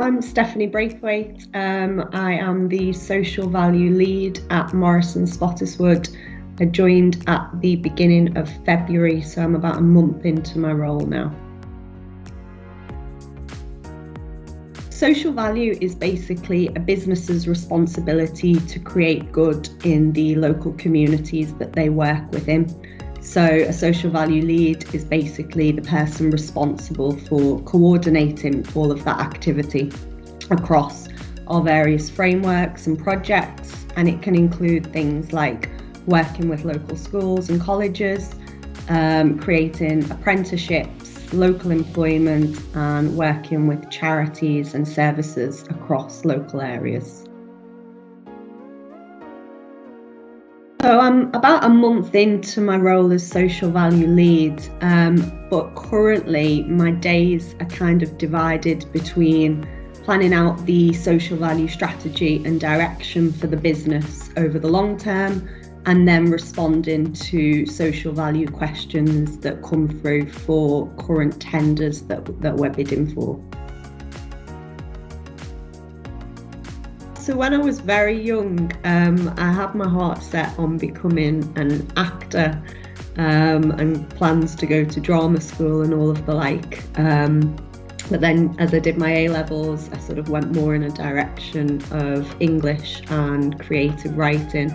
I'm Stephanie Braithwaite. I am the social value lead at Morrison Spottiswoode. I joined at the beginning of February, so I'm about a month into my role now. Social value is basically a business's responsibility to create good in the local communities that they work within. So a social value lead is basically the person responsible for coordinating all of that activity across our various frameworks and projects, and it can include things like working with local schools and colleges, creating apprenticeships, local employment, and working with charities and services across local areas. So I'm about a month into my role as social value lead, but currently my days are kind of divided between planning out the social value strategy and direction for the business over the long term, and then responding to social value questions that come through for current tenders that we're bidding for. So when I was very young, I had my heart set on becoming an actor, and plans to go to drama school and all of the like. But then as I did my A-levels, I sort of went more in a direction of English and creative writing,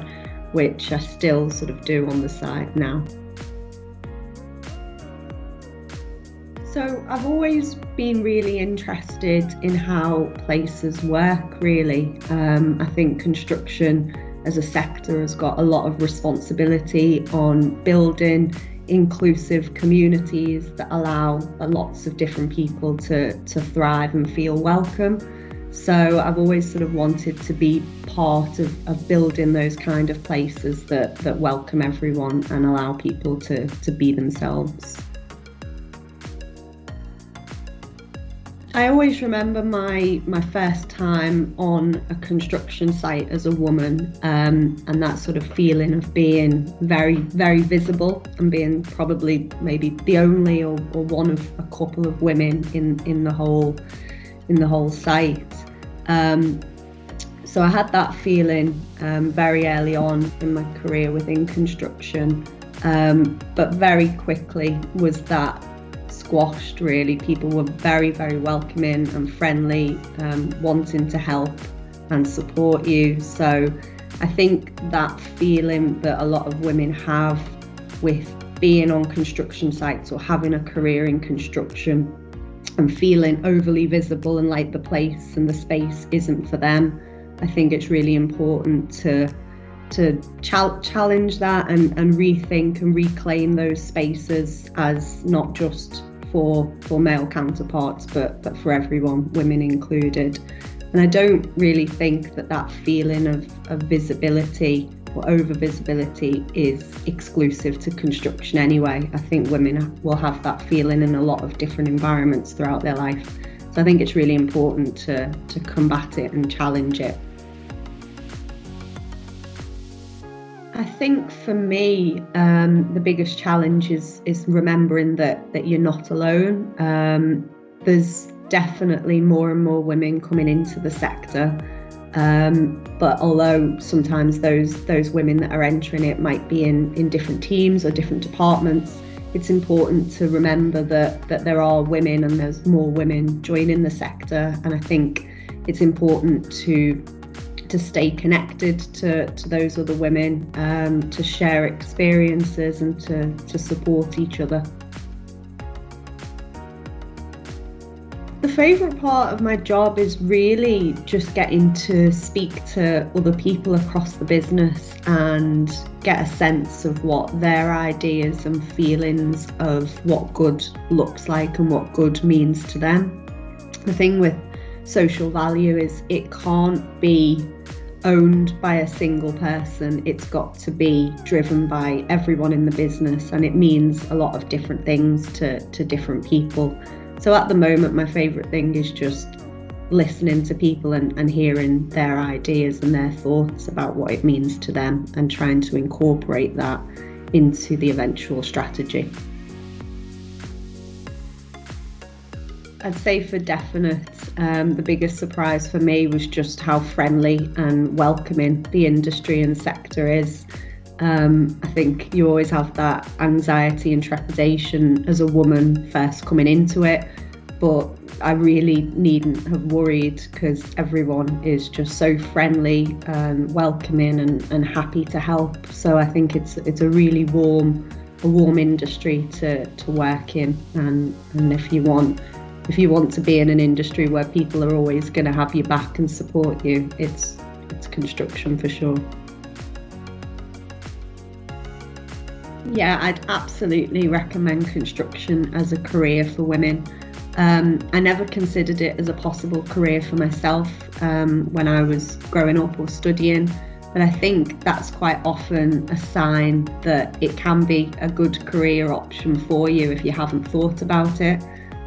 which I still sort of do on the side now. So I've always been really interested in how places work, really. I think construction as a sector has got a lot of responsibility on building inclusive communities that allow lots of different people to thrive and feel welcome. So I've always sort of wanted to be part of building those kind of places that welcome everyone and allow people to be themselves. I always remember my first time on a construction site as a woman, and that sort of feeling of being very, very visible and being probably maybe the only or one of a couple of women in the whole site. So I had that feeling very early on in my career within construction, but very quickly was that squashed, really. People were very, very welcoming and friendly, wanting to help and support you. So I think that feeling that a lot of women have with being on construction sites or having a career in construction and feeling overly visible and like the place and the space isn't for them, I think it's really important to challenge that and rethink and reclaim those spaces as not just for male counterparts, but for everyone, women included. And I don't really think that feeling of visibility or over visibility is exclusive to construction anyway. I think women will have that feeling in a lot of different environments throughout their life. So I think it's really important to combat it and challenge it. I think for me, the biggest challenge is remembering that you're not alone. There's definitely more and more women coming into the sector, but although sometimes those women that are entering it might be in different teams or different departments, it's important to remember that there are women and there's more women joining the sector. And I think it's important to stay connected to those other women, to share experiences and to support each other. The favourite part of my job is really just getting to speak to other people across the business and get a sense of what their ideas and feelings of what good looks like and what good means to them. The thing with social value is it can't be owned by a single person. It's got to be driven by everyone in the business, and it means a lot of different things to different people. So at the moment, my favourite thing is just listening to people and hearing their ideas and their thoughts about what it means to them and trying to incorporate that into the eventual strategy. I'd say for definite, the biggest surprise for me was just how friendly and welcoming the industry and sector is. I think you always have that anxiety and trepidation as a woman first coming into it, but I really needn't have worried because everyone is just so friendly and welcoming and happy to help. So I think it's a really warm industry to work in, and if you want to be in an industry where people are always going to have your back and support you, it's construction for sure. Yeah, I'd absolutely recommend construction as a career for women. I never considered it as a possible career for myself when I was growing up or studying, but I think that's quite often a sign that it can be a good career option for you if you haven't thought about it.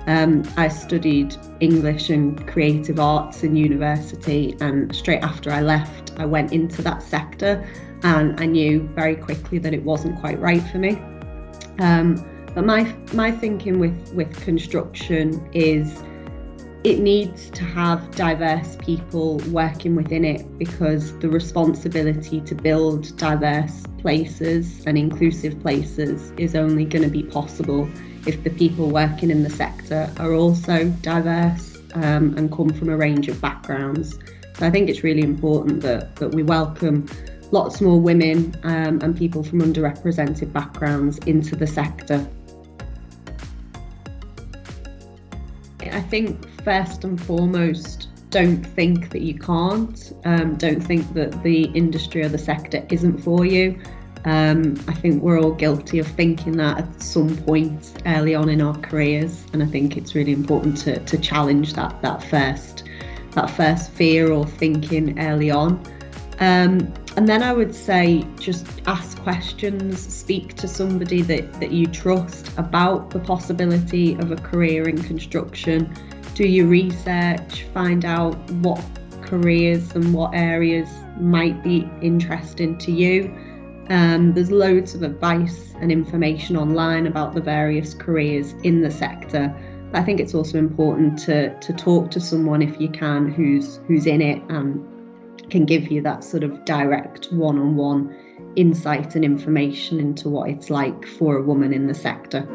I studied English and creative arts in university, and straight after I left, I went into that sector, and I knew very quickly that it wasn't quite right for me. But my thinking with construction is it needs to have diverse people working within it, because the responsibility to build diverse places and inclusive places is only going to be possible if the people working in the sector are also diverse and come from a range of backgrounds. So I think it's really important that we welcome lots more women and people from underrepresented backgrounds into the sector. I think first and foremost, don't think that you can't. Don't think that the industry or the sector isn't for you. I think we're all guilty of thinking that at some point early on in our careers, and I think it's really important to challenge that first fear or thinking early on. And then I would say just ask questions, speak to somebody that you trust about the possibility of a career in construction. Do your research, find out what careers and what areas might be interesting to you. There's loads of advice and information online about the various careers in the sector. But I think it's also important to talk to someone, if you can, who's in it and can give you that sort of direct one-on-one insight and information into what it's like for a woman in the sector.